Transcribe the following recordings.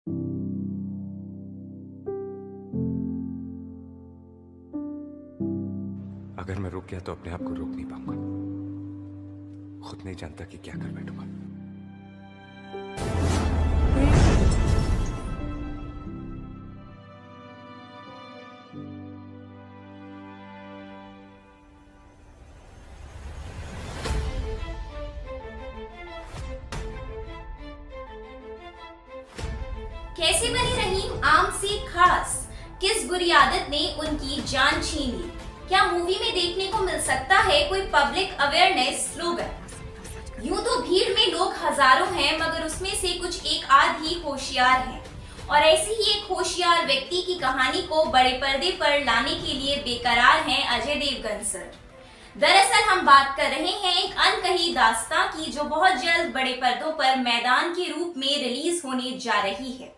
अगर मैं रुक गया तो अपने आप को रोक नहीं पाऊंगा। खुद नहीं जानता कि क्या कर बैठूंगा। कैसे बने रहीम आम से खास? किस बुरी आदत ने उनकी जान छीन ली? क्या मूवी में देखने को मिल सकता है कोई पब्लिक अवेयरनेस स्लोगन? यूं तो भीड़ में लोग हजारों हैं, मगर उसमें से कुछ एक आध ही होशियार हैं। और ऐसे ही एक होशियार व्यक्ति की कहानी को बड़े पर्दे पर लाने के लिए बेकरार हैं अजय देवगन सर। दरअसल हम बात कर रहे हैं एक अनकही दास्तां की, जो बहुत जल्द बड़े पर्दों पर मैदान के रूप में रिलीज होने जा रही है।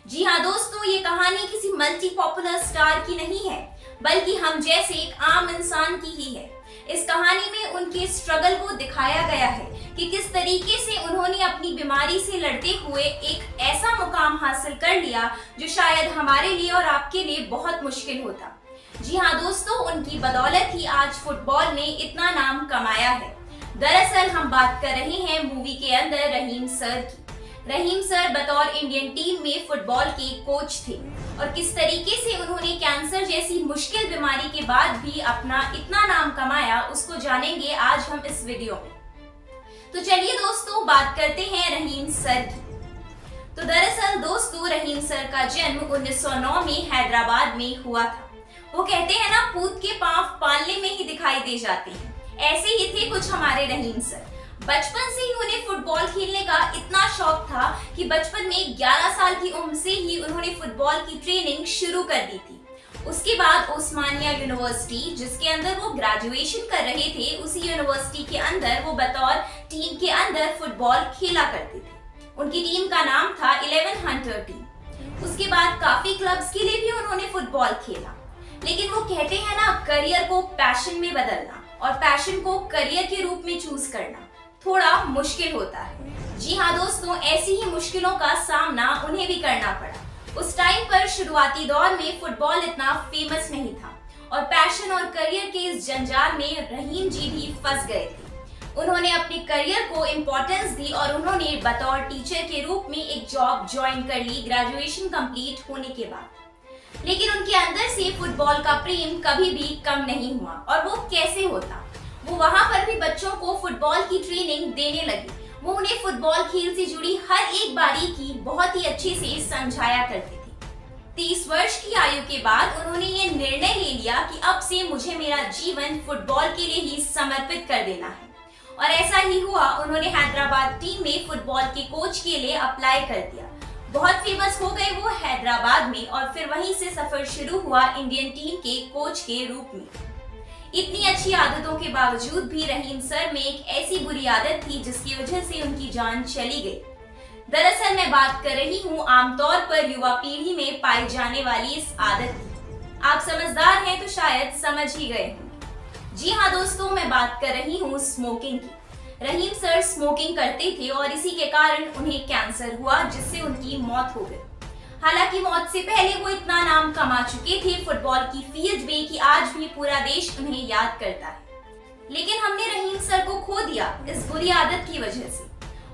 जी हाँ दोस्तों, ये कहानी किसी मल्टी पॉपुलर स्टार की नहीं है, बल्कि हम जैसे एक आम इंसान की ही है। इस कहानी में उनके स्ट्रगल को दिखाया गया है कि किस तरीके से उन्होंने अपनी बीमारी से लड़ते हुए एक ऐसा मुकाम हासिल कर लिया जो शायद हमारे लिए और आपके लिए बहुत मुश्किल होता। जी हाँ दोस्तों, उनकी बदौलत ही आज फुटबॉल ने इतना नाम कमाया है। दरअसल हम बात कर रहे हैं मूवी के अंदर रहीम सर की। रहीम सर बतौर इंडियन टीम में फुटबॉल के कोच थे और किस तरीके से उन्होंने कैंसर जैसी मुश्किल बीमारी के बाद भी अपना इतना नाम कमाया, उसको जानेंगे आज हम इस वीडियो में। तो चलिए दोस्तों, बात करते हैं रहीम सर की। तो दरअसल दोस्तों, रहीम सर का जन्म 1909 में हैदराबाद में हुआ था। वो कहते हैं ना, पूत के पांव पालने में ही दिखाई दे जाते हैं। ऐसे ही थे कुछ हमारे रहीम सर। बचपन से ही उन्हें फुटबॉल खेलने का इतना शौक था कि बचपन में 11 साल की उम्र से ही उन्होंने फुटबॉल की ट्रेनिंग शुरू कर दी थी। उसके बाद उस्मानिया यूनिवर्सिटी, जिसके अंदर वो ग्रेजुएशन कर रहे थे, उसी यूनिवर्सिटी के अंदर वो बतौर टीम के अंदर फुटबॉल खेला करते थे। उनकी टीम का नाम था 11 हंटर टीम। उसके बाद काफी क्लब्स के लिए भी उन्होंने फुटबॉल खेला। लेकिन वो कहते हैं ना, करियर को पैशन में बदलना और पैशन को करियर के रूप में चूज करना थोड़ा मुश्किल होता है। जी हाँ दोस्तों, ऐसी ही मुश्किलों का सामना उन्हें भी करना पड़ा। उस टाइम पर शुरुआती दौर में फुटबॉल इतना फेमस नहीं था और पैशन और करियर के इस जंजाल में रहीम जी भी फंस गए थे। उन्होंने अपने करियर को इम्पोर्टेंस दी और उन्होंने बतौर टीचर के रूप में एक जॉब ज्वाइन कर ली ग्रेजुएशन कंप्लीट होने के बाद। लेकिन उनके अंदर से फुटबॉल का प्रेम कभी भी कम नहीं हुआ। और वो कैसे होता? वो वहां पर भी बच्चों को फुटबॉल की ट्रेनिंग देने लगी। वो उन्हें फुटबॉल खेल से जुड़ी हर एक बारीकी बहुत ही अच्छे से समझाया करते थे। 30 वर्ष की आयु के बाद उन्होंने ये निर्णय ले लिया कि अब से मुझे मेरा जीवन फुटबॉल के लिए ही समर्पित कर देना है। और ऐसा ही हुआ। उन्होंने हैदराबाद टीम में फुटबॉल के कोच के लिए अप्लाई कर दिया। बहुत फेमस हो गए वो हैदराबाद में और फिर वहीं से सफर शुरू हुआ इंडियन टीम के कोच के रूप में। इतनी अच्छी आदतों के बावजूद भी रहीम सर में एक ऐसी बुरी आदत थी जिसकी वजह से उनकी जान चली गई। दरअसल मैं बात कर रही हूँ आमतौर पर युवा पीढ़ी में पाई जाने वाली इस आदत की। आप समझदार हैं तो शायद समझ ही गए होंगे। जी हाँ दोस्तों, मैं बात कर रही हूँ स्मोकिंग की। रहीम सर स्मोकिंग करते थे और इसी के कारण उन्हें कैंसर हुआ, जिससे उनकी मौत हो गई। हालांकि मौत से पहले वो इतना नाम कमा चुके थे फुटबॉल की फील्ड में कि आज भी पूरा देश उन्हें याद करता है। लेकिन हमने रहीम सर को खो दिया इस बुरी आदत की वजह से।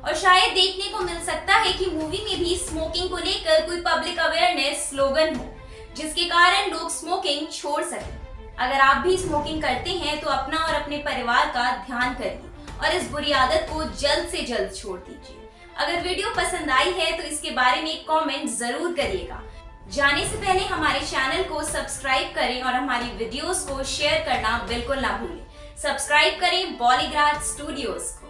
और शायद देखने को मिल सकता है कि मूवी में भी स्मोकिंग को लेकर कोई पब्लिक अवेयरनेस स्लोगन हो, जिसके कारण लोग स्मोकिंग छोड़ सकें। अगर आप भी स्मोकिंग करते हैं तो अपना और अपने परिवार का ध्यान करिए और इस बुरी आदत को जल्द से जल्द छोड़ दीजिए। अगर वीडियो पसंद आई है तो इसके बारे में कमेंट जरूर करिएगा। जाने से पहले हमारे चैनल को सब्सक्राइब करें और हमारी वीडियोस को शेयर करना बिल्कुल ना भूलें। सब्सक्राइब करें बॉलीग्राज स्टूडियोज को।